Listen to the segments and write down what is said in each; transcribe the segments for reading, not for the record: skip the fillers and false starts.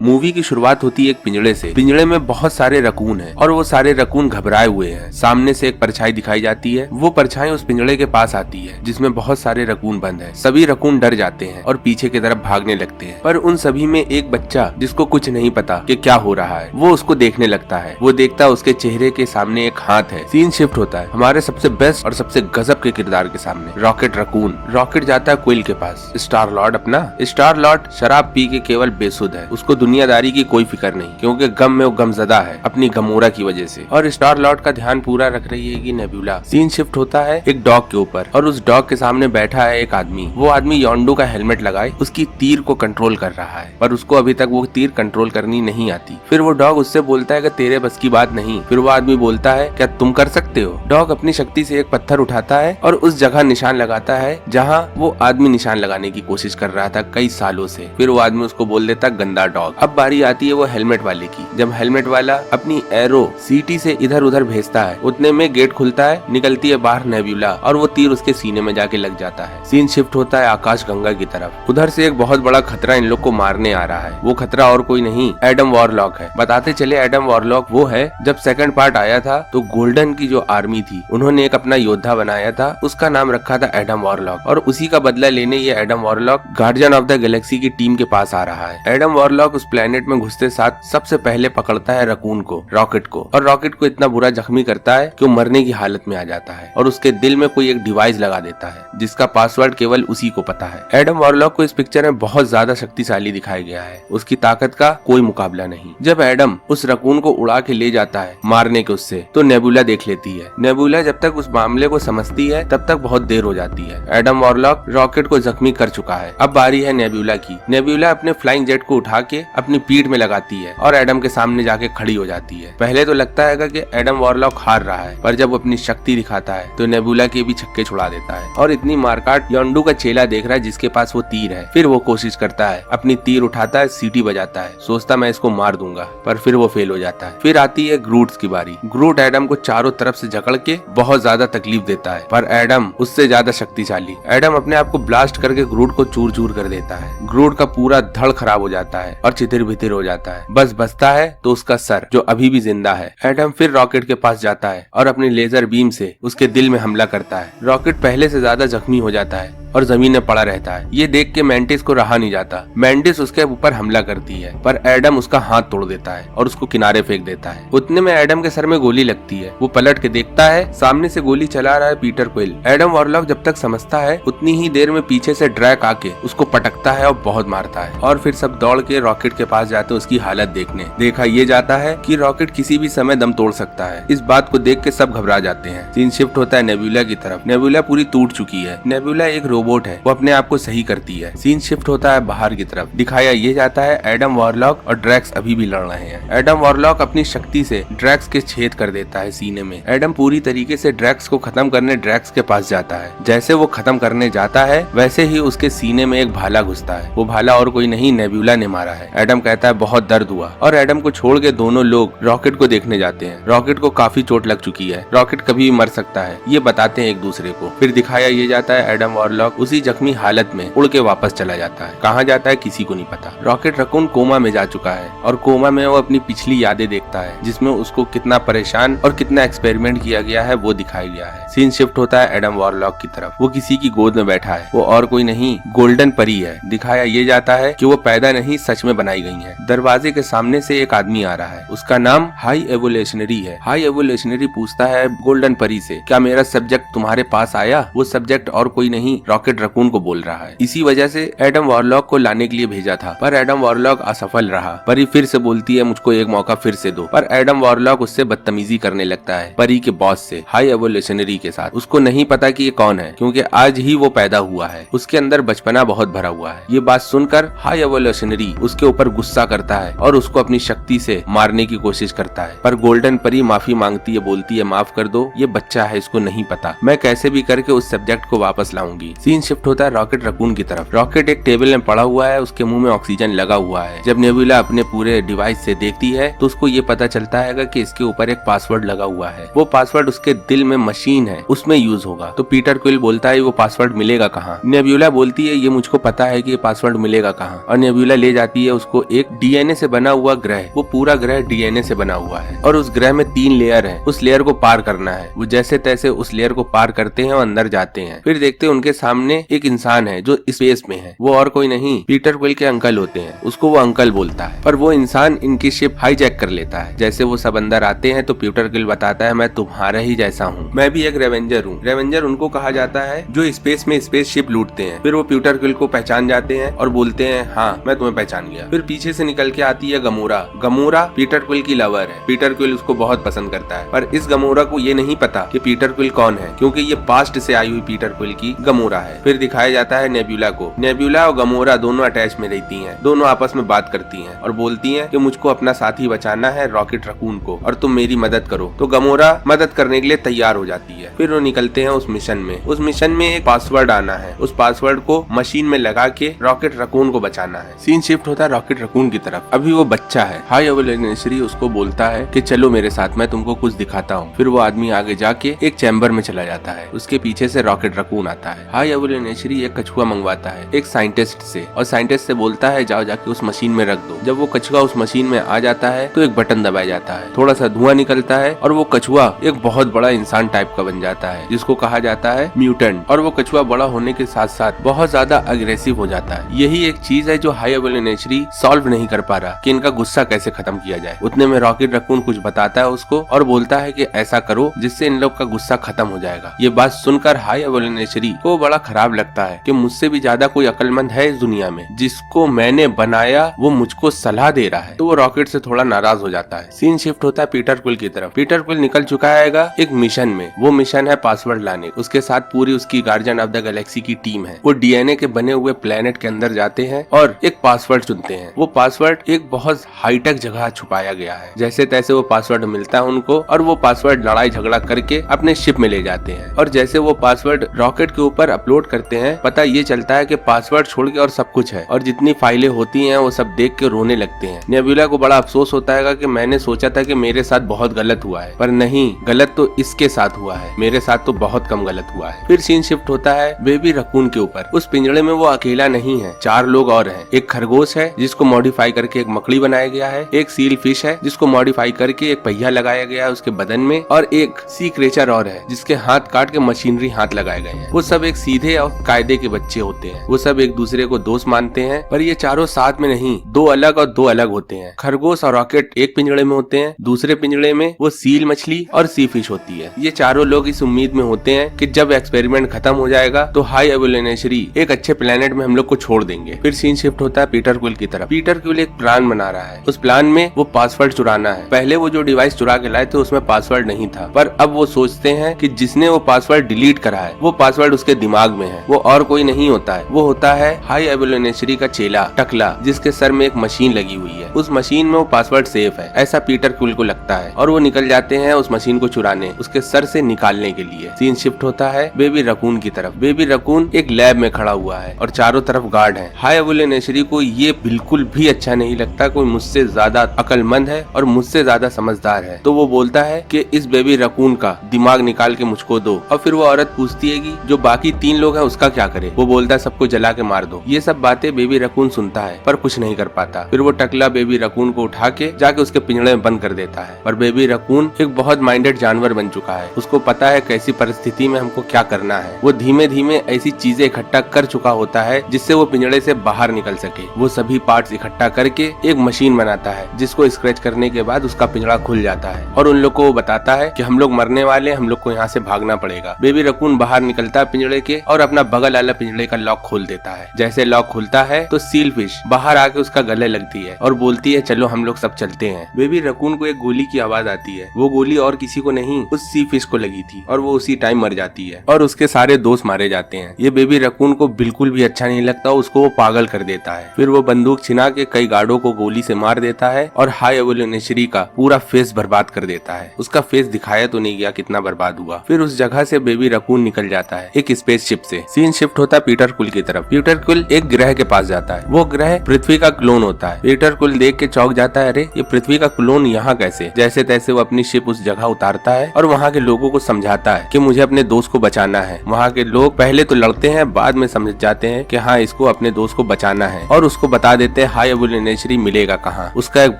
Movie की शुरुआत होती है एक पिंजड़े से। पिंजड़े में बहुत सारे रकून हैं और वो सारे रकून घबराए हुए हैं। सामने से एक परछाई दिखाई जाती है। वो परछाई उस पिंजड़े के पास आती है जिसमें बहुत सारे रकून बंद हैं। सभी रकून डर जाते हैं और पीछे की तरफ भागने लगते हैं, पर उन सभी में एक बच्चा जिसको कुछ नहीं पता कि क्या हो रहा है, वो उसको देखने लगता है। वो देखता है उसके चेहरे के सामने एक हाथ है। सीन शिफ्ट होता है हमारे सबसे बेस्ट और सबसे गजब के किरदार के सामने, रॉकेट रकून। रॉकेट जाता है क्विल के पास। स्टार लॉर्ड स्टार लॉर्ड शराब पी के केवल बेसुध है। उसको दुनियादारी की कोई फिक्र नहीं, क्योंकि गम में वो गमजदा है अपनी गमोरा की वजह से। और स्टार लॉर्ड का ध्यान पूरा रख रही है नेबुला। सीन शिफ्ट होता है एक डॉग के ऊपर और उस डॉग के सामने बैठा है एक आदमी। वो आदमी योंडू का हेलमेट लगाए उसकी तीर को कंट्रोल कर रहा है, पर उसको अभी तक वो तीर कंट्रोल करनी नहीं आती। फिर वो डॉग उससे बोलता है कि तेरे बस की बात नहीं। फिर वो आदमी बोलता है क्या तुम कर सकते हो? डॉग अपनी शक्ति से एक पत्थर उठाता है और उस जगह निशान लगाता है जहाँ वो आदमी निशान लगाने की कोशिश कर रहा था कई सालों से। फिर वो आदमी उसको बोल देता गंदा डॉग। अब बारी आती है वो हेलमेट वाले की। जब हेलमेट वाला अपनी एरो सीटी से इधर उधर भेजता है, उतने में गेट खुलता है, निकलती है बाहर नेबुला और वो तीर उसके सीने में जाके लग जाता है। सीन शिफ्ट होता है आकाश गंगा की तरफ। उधर से एक बहुत बड़ा खतरा इन लोग को मारने आ रहा है। वो खतरा और कोई नहीं एडम वॉरलॉक है। बताते चले एडम वॉरलॉक वो है, जब सेकंड पार्ट आया था तो गोल्डन की जो आर्मी थी उन्होंने एक अपना योद्धा बनाया था, उसका नाम रखा था एडम वॉरलॉक। और उसी का बदला लेने ये Adam warlock guardian of the Galaxy की टीम के पास आ रहा है। एडम वॉरलॉक उस प्लेनेट में घुसते साथ सबसे पहले पकड़ता है रकून को, रॉकेट को, और रॉकेट को इतना बुरा जख्मी करता है कि वो मरने की हालत में आ जाता है और उसके दिल में कोई एक डिवाइस लगा देता है जिसका पासवर्ड केवल उसी को पता है। एडम वॉरलॉक को इस पिक्चर में बहुत ज्यादा शक्तिशाली दिखाया गया है। उसकी ताकत का कोई मुकाबला नहीं। जब एडम उस रकून को उड़ा के ले जाता है मारने के उससे, तो नेबुला देख लेती है। नेबुला जब तक उस मामले को समझती है तब तक बहुत देर हो जाती है। एडम वॉरलॉक रॉकेट को जख्मी कर चुका है। अब बारी है नेबुला की। नेबुला अपने फ्लाइंग जेट को उठा के अपनी पीठ में लगाती है और एडम के सामने जाके खड़ी हो जाती है। पहले तो लगता है कि एडम वॉरलॉक हार रहा है, पर जब अपनी शक्ति दिखाता है तो नेबुला के भी छक्के छुड़ा देता है। और इतनी मारकाट योंडू का चेला देख रहा है जिसके पास वो तीर है। फिर वो कोशिश करता है, अपनी तीर उठाता है, सीटी बजाता है, सोचता मैं इसको मार दूंगा, पर फिर वो फेल हो जाता है। फिर आती है ग्रूट की बारी। ग्रूट एडम को चारों तरफ से जकड़ के बहुत ज्यादा तकलीफ देता है, पर एडम उससे ज्यादा शक्तिशाली। एडम अपने आप को ब्लास्ट करके ग्रूट को चूर चूर कर देता है। ग्रूट का पूरा धड़ खराब हो जाता है और चितिर भितिर हो जाता है। बस बचता है तो उसका सर जो अभी भी जिंदा है। एडम फिर रॉकेट के पास जाता है और अपनी लेजर बीम से उसके दिल में हमला करता है। रॉकेट पहले से ज्यादा जख्मी हो जाता है और जमीन में पड़ा रहता है। ये देख के मैंटिस को रहा नहीं जाता। मैंटिस उसके ऊपर हमला करती है, पर एडम उसका हाथ तोड़ देता है और उसको किनारे फेंक देता है। उतने में एडम के सर में गोली लगती है। वो पलट के देखता है, सामने से गोली चला रहा है पीटर क्विल। एडम वॉरलॉक जब तक समझता है उतनी ही देर में पीछे से ड्रैक आके उसको पटकता है और बहुत मारता है। और फिर सब दौड़ के रॉकेट के पास जाते उसकी हालत देखने। देखा ये जाता है कि रॉकेट किसी भी समय दम तोड़ सकता है। इस बात को देख के सब घबरा जाते हैं। सीन शिफ्ट होता है नेबुला की तरफ। नेबुला पूरी टूट चुकी है। नेबुला एक रोबोट है, वो अपने आप को सही करती है। सीन शिफ्ट होता है बाहर की तरफ। दिखाया ये जाता है एडम वॉरलॉक और ड्रैक्स अभी भी लड़ रहे हैं। एडम वॉरलॉक अपनी शक्ति से ड्रैक्स के छेद कर देता है सीने में। एडम पूरी तरीके से ड्रैक्स को खत्म करने ड्रैक्स के पास जाता है। जैसे वो खत्म करने जाता है वैसे ही उसके सीने में एक भाला घुसता है। वो भाला और कोई नहीं नेबुला ने मारा है। एडम कहता है बहुत दर्द हुआ और एडम को छोड़ के दोनों लोग रॉकेट को देखने जाते हैं। रॉकेट को काफी चोट लग चुकी है। रॉकेट कभी भी मर सकता है, ये बताते हैं एक दूसरे को। फिर दिखाया ये जाता है एडम वॉरलॉक उसी जख्मी हालत में उड़ के वापस चला जाता है। कहाँ जाता है किसी को नहीं पता। रॉकेट रकून कोमा में जा चुका है और कोमा में वो अपनी पिछली यादें देखता है जिसमें उसको कितना परेशान और कितना एक्सपेरिमेंट किया गया है वो दिखाया गया है। सीन शिफ्ट होता है एडम वॉरलॉक की तरफ। वो किसी की गोद में बैठा है। वो और कोई नहीं गोल्डन परी है। दिखाया ये जाता है कि वो पैदा नहीं सच में बनाई गई है। दरवाजे के सामने से एक आदमी आ रहा है। उसका नाम हाई एवोल्यूशनरी है। हाई एवोल्यूशनरी पूछता है गोल्डन परी से क्या मेरा सब्जेक्ट तुम्हारे पास आया? वो सब्जेक्ट और कोई नहीं रॉकेट रकून को बोल रहा है। इसी वजह से एडम वॉरलॉक को लाने के लिए भेजा था, पर एडम वॉरलॉक असफल रहा। परी फिर से बोलती है मुझको एक मौका फिर से दो, पर एडम वॉरलॉक उससे बदतमीजी करने लगता है परी के बॉस से, हाई एवोल्यूशनरी के साथ। उसको नहीं पता कि ये कौन है, क्योंकि आज ही वो पैदा हुआ है। उसके अंदर बचपना बहुत भरा हुआ है। ये बात सुनकर हाई एवोल्यूशनरी उसके ऊपर गुस्सा करता है और उसको अपनी शक्ति से मारने की कोशिश करता है। पर गोल्डन परी माफी मांगती है, बोलती है माफ कर दो, ये बच्चा है, इसको नहीं पता, मैं कैसे भी करके उस सब्जेक्ट को वापस लाऊंगी। सीन शिफ्ट होता है रॉकेट रकून की तरफ। रॉकेट एक टेबल में पड़ा हुआ है, उसके मुंह में ऑक्सीजन लगा हुआ है। जब नेबुला अपने पूरे डिवाइस से देखती है तो उसको ये पता चलता है कि इसके ऊपर एक पासवर्ड लगा हुआ है। वो पासवर्ड उसके दिल में मशीन है, उसमें यूज होगा। तो पीटर क्विल बोलता है वो पासवर्ड मिलेगा कहाँ। नेबुला बोलती है ये मुझको पता है कि ये पासवर्ड मिलेगा कहाँ, और नेबुला ले जाती है उसको एक डीएनए से बना हुआ ग्रह। वो पूरा ग्रह डीएनए से बना हुआ है और उस ग्रह में 3 लेयर है। उस लेयर को पार करना है। वो जैसे तैसे उस लेयर को पार करते हैं और अंदर जाते हैं। फिर देखते हैं उनके सामने एक इंसान है जो स्पेस में है। वो और कोई नहीं, पीटर क्विल के अंकल होते हैं। उसको वो अंकल बोलता है, पर वो इंसान इनकी शिप हाईजैक कर लेता है। जैसे वो सब अंदर आते हैं तो पीटर क्विल बताता है मैं तुम्हारा ही जैसा हूँ, मैं भी एक रेवेंजर हूँ। रेवेंजर उनको कहा जाता है जो स्पेस में स्पेस शिप लूटते हैं। फिर वो पीटर क्विल को पहचान जाते हैं और बोलते हैं हाँ मैं तुम्हें पहचान गया। फिर पीछे से निकल के आती है गमोरा। गमोरा पीटर क्विल की लवर है। पीटर क्विल उसको बहुत पसंद करता है, पर इस गमोरा को ये नहीं पता कि पीटर क्विल कौन है, क्योंकि ये पास्ट से आई हुई पीटर क्विल की गमोरा है। फिर दिखाया जाता है नेबुला को। नेबुला और गमोरा दोनों अटैच में रहती हैं। दोनों आपस में बात करती हैं और बोलती हैं कि मुझको अपना साथी बचाना है रॉकेट रकून को, और तुम मेरी मदद करो। तो गमोरा मदद करने के लिए तैयार हो जाती है। फिर वो निकलते हैं उस मिशन में। उस मिशन में एक पासवर्ड आना है। उस पासवर्ड को मशीन में लगा के रॉकेट रकून को बचाना है। सीन शिफ्ट होता है रॉकेट रकून की तरफ। अभी वो बच्चा है। हाई एवोल्यूशनरी उसको बोलता है कि चलो मेरे साथ, मैं तुमको कुछ दिखाता हूँ। फिर वो आदमी आगे जाके एक चैम्बर में चला जाता है। उसके पीछे से रॉकेट रकून आता है। हाई एवोल्यूशनरी एक कछुआ मंगवाता है एक साइंटिस्ट से, और साइंटिस्ट से बोलता है जाओ जाके उस मशीन में रख दो। जब वो कछुआ उस मशीन में आ जाता है तो एक बटन दबाया जाता है, थोड़ा सा धुआं निकलता है और वो कछुआ एक बहुत बड़ा इंसान टाइप का बन जाता है जिसको कहा जाता है म्यूटेंट। और वो कछुआ बड़ा होने के साथ साथ बहुत ज्यादा अग्रेसिव हो जाता है। यही एक चीज है जो हाई एवोल्यूशनरी सॉल्व नहीं कर पा रहा कि इनका गुस्सा कैसे खत्म किया जाए। उतने में रॉकेट रकून कुछ बताता है उसको और बोलता है कि ऐसा करो जिससे इन लोग का गुस्सा खत्म हो जाएगा। ये बात सुनकर हाई एवोल्यूशनरी को बड़ा खराब लगता है कि मुझसे भी ज्यादा कोई अक्लमंद है इस दुनिया में, जिसको मैंने बनाया वो मुझको सलाह दे रहा है। तो वो रॉकेट से थोड़ा नाराज हो जाता है। सीन शिफ्ट होता है पीटर क्विल की तरफ। पीटर क्विल निकल चुका है एक मिशन में। वो मिशन है पासवर्ड लाने। उसके साथ पूरी उसकी गार्जियन ऑफ द गैलेक्सी की टीम है। वो डीएनए के बने हुए प्लेनेट के अंदर जाते हैं और एक पासवर्ड चुनते हैं। वो पासवर्ड एक बहुत हाईटेक जगह छुपाया गया है। जैसे तैसे वो पासवर्ड मिलता है उनको और वो पासवर्ड लड़ाई झगड़ा करके अपने शिप में ले जाते हैं। और जैसे वो पासवर्ड रॉकेट के ऊपर अपलोड करते हैं, पता ये चलता है कि पासवर्ड छोड़ के और सब कुछ है, और जितनी फाइलें होती हैं वो सब देख के रोने लगते हैं। नेबुला को बड़ा अफसोस होता है कि मैंने सोचा था कि मेरे साथ बहुत गलत हुआ है, पर नहीं, गलत तो इसके साथ हुआ है, मेरे साथ तो बहुत कम गलत हुआ है। फिर सीन शिफ्ट होता है बेबी रकून के ऊपर। उस पिंजड़े में वो अकेला नहीं है, 4 लोग और हैं। एक खरगोश है जिसको मॉडिफाई करके एक मकड़ी बनाया गया है, एक सील फिश है जिसको मॉडिफाई करके एक पहिया लगाया गया है उसके बदन में, और एक सी क्रेचर और है जिसके हाथ काट के मशीनरी हाथ लगाए गए हैं। वो सब एक सीधे और कायदे के बच्चे होते हैं। वो सब एक दूसरे को दोस्त मानते हैं, पर ये चारों साथ में नहीं, 2 अलग और 2 अलग होते हैं। खरगोश और रॉकेट एक पिंजड़े में होते हैं, दूसरे पिंजड़े में वो सील मछली और सी फिश होती है। ये चारों लोग इस उम्मीद में होते हैं कि जब एक्सपेरिमेंट खत्म हो जाएगा तो हाई एवोल्यूशनरी एक अच्छे प्लेनेट में हम लोग को छोड़ देंगे। फिर सीन शिफ्ट होता है पीटर क्विल की तरफ। पीटर क्विल एक प्लान बना रहा है। उस प्लान में वो पासवर्ड चुराना है। पहले वो जो डिवाइस चुरा के लाए थे उसमें पासवर्ड नहीं था, पर अब वो सोचते हैं कि जिसने वो पासवर्ड डिलीट करा है वो पासवर्ड उसके दिमाग में है। वो और कोई नहीं होता है, वो होता है हाई एवोल्यूशनरी का चेला टकला, जिसके सर में एक मशीन लगी हुई है। उस मशीन में वो पासवर्ड सेफ है, ऐसा पीटर क्विल को लगता है, और वो निकल जाते हैं उस मशीन को चुराने, उसके सर से निकालने के लिए। सीन शिफ्ट होता है बेबी रकून की तरफ। बेबी रकून एक लैब में खड़ा हुआ है और चारों तरफ गार्ड है। हाई एवोल्यूशनरी को ये बिल्कुल भी अच्छा नहीं लगता कोई मुझसे ज्यादा अक्लमंद है और मुझसे ज्यादा समझदार है। तो वो बोलता है कि इस बेबी रकून का दिमाग निकाल के मुझको दो। और फिर वो औरत पूछती है कि जो बाकी 3 लोग हैं उसका क्या करे। वो बोलता है सबको जला के मार दो। ये सब बातें बेबी रकून सुनता है पर कुछ नहीं कर पाता। फिर वो टकला बेबी रकून को उठा के जाके उसके पिंजड़े में बंद कर देता है। पर बेबी रकून एक बहुत माइंडेड जानवर बन चुका है। उसको पता है कैसी परिस्थिति में हमको क्या करना है। वो धीमे धीमे ऐसी चीजें इकट्ठा कर चुका होता है जिससे वो पिंजड़े से बाहर निकल सके। वो सभी पार्ट्स इकट्ठा करके एक मशीन बनाता है जिसको स्क्रैच करने के बाद उसका पिंजड़ा खुल जाता है, और उन लोग को वो बताता है कि हम लोग मरने वाले, हम लोग को यहाँ से भागना पड़ेगा। बेबी रकून बाहर निकलता है पिंजड़े के और अपना बगल वाला पिंजड़े का लॉक खोल देता है। जैसे लॉक खुलता है तो सील फिश बाहर आके उसका गले लगती है और बोलती है चलो हम लोग सब चलते हैं। बेबी रकून को एक गोली की आवाज आती है। वो गोली और किसी को नहीं, उस सी फिश को लगी थी और वो उसी टाइम मर जाती है और उसके सारे दोस्त मारे जाते हैं। ये बेबी रकून को बिल्कुल भी अच्छा नहीं लगता, उसको वो पागल कर देता है। फिर वो बंदूक छिना के कई गार्डों को गोली से मार देता है और हाई एवोल्यूशनरी का पूरा फेस बर्बाद कर देता है। उसका फेस दिखाया तो नहीं गया कितना बर्बाद हुआ। फिर उस जगह से बेबी रकून निकल जाता है एक स्पेसशिप शिप से। सीन शिफ्ट होता है पीटर क्विल की तरफ। पीटर क्विल एक ग्रह के पास जाता है। वो ग्रह पृथ्वी का क्लोन होता है। पीटर क्विल देख के चौंक जाता है, अरे ये पृथ्वी का क्लोन यहाँ कैसे। जैसे तैसे वो अपनी शिप उस जगह उतारता है और वहाँ के लोगों को समझाता है कि मुझे अपने दोस्त को बचाना है। वहाँ के लोग पहले तो लड़ते हैं, बाद में समझ जाते हैं कि हाँ इसको अपने दोस्त को बचाना है और उसको बता देते हैं हाई एवोल्यूशनरी मिलेगा कहाँ। उसका एक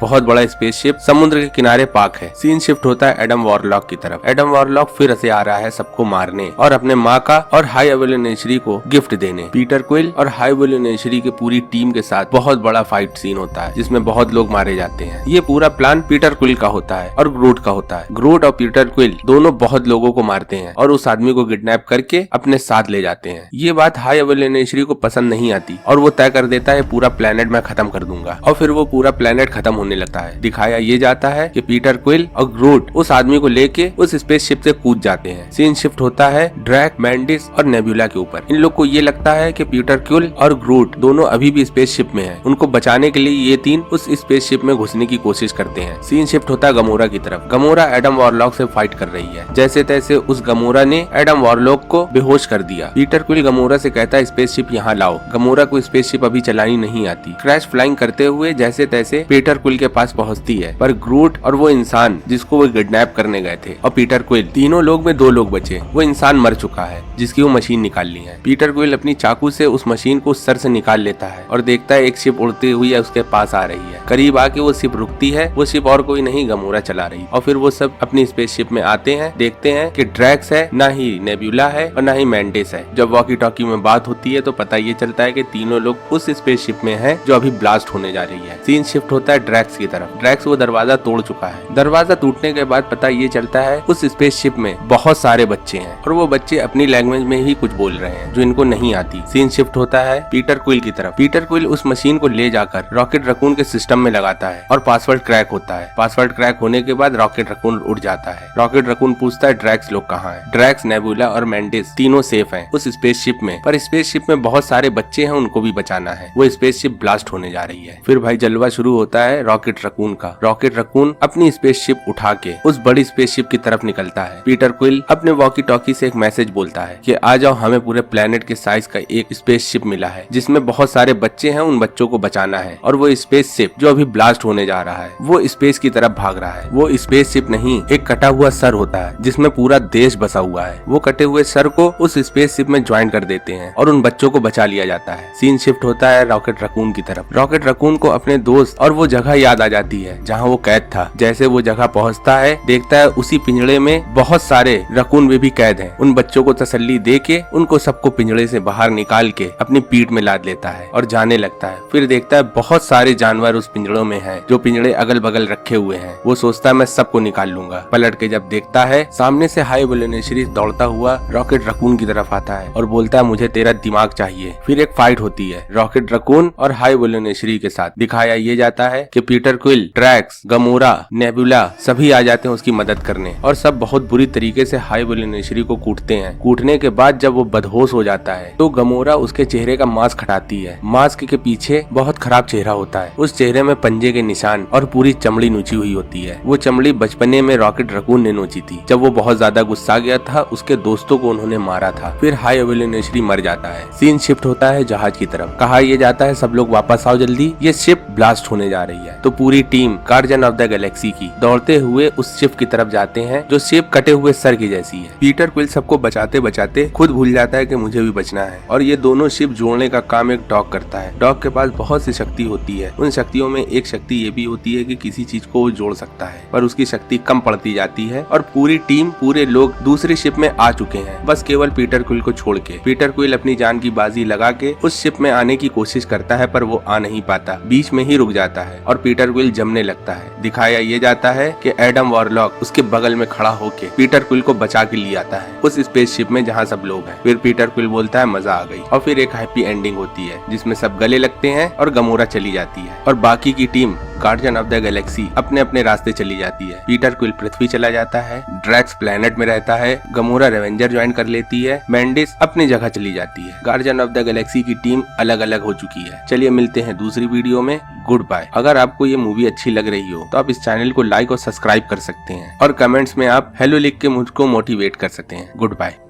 बहुत बड़ा स्पेसशिप समुद्र के किनारे पार्क है। सीन शिफ्ट होता है एडम वॉरलॉक की तरफ। एडम वॉरलॉक फिर से आ रहा है सबको मारने और अपने माँ का और हाई एवोल्यूशनरी को गिफ्ट देने। पीटर क्विल और हाई एवोल्यूशनरी की पूरी टीम के साथ बहुत बड़ा फाइट सीन होता है जिसमें बहुत लोग मारे जाते हैं। ये पूरा प्लान पीटर क्विल का होता है और ग्रूट का होता है। ग्रूट और पीटर क्विल दोनों बहुत लोगों को मारते हैं और उस आदमी को किडनैप करके अपने साथ ले जाते हैं। ये बात हाई एवोल्यूशनरी को पसंद नहीं आती और वो तय कर देता है पूरा प्लेनेट मैं खत्म कर दूंगा और फिर वो पूरा प्लेनेट खत्म होने लगता है। दिखाया ये जाता है कि पीटर क्विल और ग्रूट उस आदमी को लेके उस स्पेसशिप से कूद जाते हैं। सीन शिफ्ट होता है ड्रैक, मैंडिस और नेबुला के ऊपर। इन लोग को ये लगता है कि पीटर क्विल और ग्रूट दोनों अभी भी स्पेसशिप में हैं। उनको बचाने के लिए ये तीन उस स्पेसशिप में घुसने की कोशिश करते हैं। सीन शिफ्ट होता है गमोरा की तरफ। गमोरा एडम वॉरलॉक से फाइट कर रही है। जैसे तैसे उस गमोरा ने एडम वॉरलॉक को बेहोश कर दिया। पीटर क्विल गमोरा से कहता है स्पेसशिप यहाँ लाओ। गमोरा को स्पेसशिप अभी चलानी नहीं आती। क्रैश फ्लाइंग करते हुए जैसे तैसे पीटर क्विल के पास पहुँचती है, पर ग्रूट और वो इंसान जिसको वो किडनैप करने गए थे और पीटर क्विल, तीनों लोग में 2 लोग बचे। वो इंसान मर चुका है जिसकी वो मशीन निकाल ली है। पीटर क्विल अपनी चाकू से उस मशीन को सर से निकाल लेता है और देखता है एक शिप उड़ती हुई है उसके पास आ रही है। करीब आके वो शिप रुकती है। वो शिप और कोई नहीं गमोरा चला रही और फिर वो सब अपनी स्पेसशिप में आते हैं। देखते हैं कि ड्रैक्स है, ना ही नेबुला है और ना ही मैंडिस है। जब वॉकी टॉकी में बात होती है तो पता ये चलता है कि तीनों लोग उस स्पेसशिप में हैं जो अभी ब्लास्ट होने जा रही है। सीन शिफ्ट होता है ड्रैक्स की तरफ। ड्रैक्स वो दरवाजा तोड़ चुका है। दरवाजा टूटने के बाद पता ये चलता है उस स्पेसशिप में बहुत सारे बच्चे हैं और वो बच्चे अपनी लैंग्वेज में ही कुछ बोल रहे हैं जो इनको नहीं आती। सीन शिफ्ट होता है पीटर क्विल की तरफ। पीटर क्विल उस मशीन को ले जाकर रॉकेट रकून के सिस्टम में लगाता है और पासवर्ड क्रैक होता है। पासवर्ड क्रैक होने के बाद रॉकेट रकून उड़ जाता है। रॉकेट रकून पूछता है ड्रैक्स लोग कहाँ हैं। ड्रैक्स, नेबुला और मैंडिस तीनों सेफ हैं उस स्पेसशिप में, पर स्पेसशिप में बहुत सारे बच्चे हैं, उनको भी बचाना है। वो स्पेसशिप ब्लास्ट होने जा रही है। फिर भाई जलवा शुरू होता है रॉकेट रकून का। रॉकेट रकून अपनी स्पेसशिप उठा के उस बड़ी स्पेसशिप की तरफ निकलता है। पीटर क्विल अपने वॉकी टॉकी से एक मैसेज बोलता है कि आ जाओ, हमें पूरे प्लेनेट के साइज का एक स्पेसशिप मिला है जिसमें बहुत सारे बच्चे हैं, उन बच्चों को बचाना है। और वो स्पेसशिप जो अभी ब्लास्ट होने जा रहा है वो स्पेस की तरफ भाग रहा है। वो स्पेसशिप नहीं, एक कटा हुआ सर होता है जिसमें पूरा देश बसा हुआ है। वो कटे हुए सर को उस स्पेसशिप में ज्वाइन कर देते हैं और उन बच्चों को बचा लिया जाता है। सीन शिफ्ट होता है रॉकेट रकून की तरफ। रॉकेट रकून को अपने दोस्त और वो जगह याद आ जाती है जहाँ वो कैद था। जैसे वो जगह पहुँचता है देखता है उसी पिंजड़े में बहुत सारे रकून भी कैद हैं। उन बच्चों को तसल्ली दे के उनको सबको पिंजड़े से बाहर निकाल के अपनी पीठ में लाद लेता है और जाने लगता है। फिर देखता है बहुत सारे जानवर उस पिंजड़ों में हैं जो पिंजड़े अगल बगल रखे हुए हैं। वो सोचता है मैं सबको निकाल लूंगा। पलट के जब देखता है सामने से हाई एवोल्यूशनरी दौड़ता हुआ रॉकेट रकून की तरफ आता है और बोलता है मुझे तेरा दिमाग चाहिए। फिर एक फाइट होती है रॉकेट रकून और हाई एवोल्यूशनरी के साथ। दिखाया ये जाता है कि Peter Quill, Drax, Gamora, Nebula सभी आ जाते हैं उसकी मदद करने और सब बहुत बुरी तरीके से हाई एवोल्यूशनरी को कूटते हैं। कूटने के बाद जब वो बदहोश हो जाता है तो गमोरा उसके चेहरे का मास्क हटाती है। मास्क के पीछे बहुत खराब चेहरा होता है। उस चेहरे में पंजे के निशान और पूरी चमड़ी नोची हुई होती है। वो चमड़ी बचपने में रॉकेट रकून ने नोची थी जब वो बहुत ज्यादा गुस्सा गया था। उसके दोस्तों को उन्होंने मारा था। फिर हाई एवोल्यूशनरी मर जाता है। सीन शिफ्ट होता है जहाज की तरफ। कहा ये जाता है सब लोग वापस आओ जल्दी, ये शिप ब्लास्ट होने जा रही है। तो पूरी team guardian of the Galaxy की दौड़ते हुए उस शिप की तरफ जाते हैं जो शिप कटे हुए सर की जैसी है। पीटर क्विल सबको बचाते बचाते खुद भूल जाता है कि मुझे भी बचना है और ये दोनों शिप जोड़ने का काम एक डॉग करता है। डॉग के पास बहुत सी शक्ति होती है। उन शक्तियों में एक शक्ति ये भी होती है कि किसी चीज को वो जोड़ सकता है, पर उसकी शक्ति कम पड़ती जाती है और पूरी टीम, पूरे लोग दूसरी शिप में आ चुके हैं, बस केवल पीटर क्विल को छोड़ के। पीटर क्विल अपनी जान की बाजी लगा के उस शिप में आने की कोशिश करता है पर वो आ नहीं पाता, बीच में ही रुक जाता है और पीटर क्विल जमने लगता है। दिखाया ये जाता है कि एडम वॉरलॉक उसके बगल में खड़ा होके पीटर क्विल को बचा के ले आता है उस स्पेसशिप में जहाँ सब लोग हैं। फिर पीटर क्विल बोलता है मजा आ गई और फिर एक हैप्पी एंडिंग होती है जिसमें सब गले लगते हैं और गमोरा चली जाती है और बाकी की team guardian of the Galaxy अपने अपने रास्ते चली जाती है। पीटर क्विल पृथ्वी चला जाता है, ड्रैक्स प्लेनेट में रहता है, गमोरा रेवेंजर ज्वाइन कर लेती है, मैंडिस अपनी जगह चली जाती है। गार्डियन ऑफ द गैलेक्सी की टीम अलग अलग हो चुकी है। चलिए मिलते हैं दूसरी वीडियो में। Goodbye. अगर आपको ये मूवी अच्छी लग रही हो तो आप इस चैनल को लाइक और सब्सक्राइब कर सकते हैं और कमेंट्स में आप हेलो लिख के मुझको मोटिवेट कर सकते हैं। Good bye.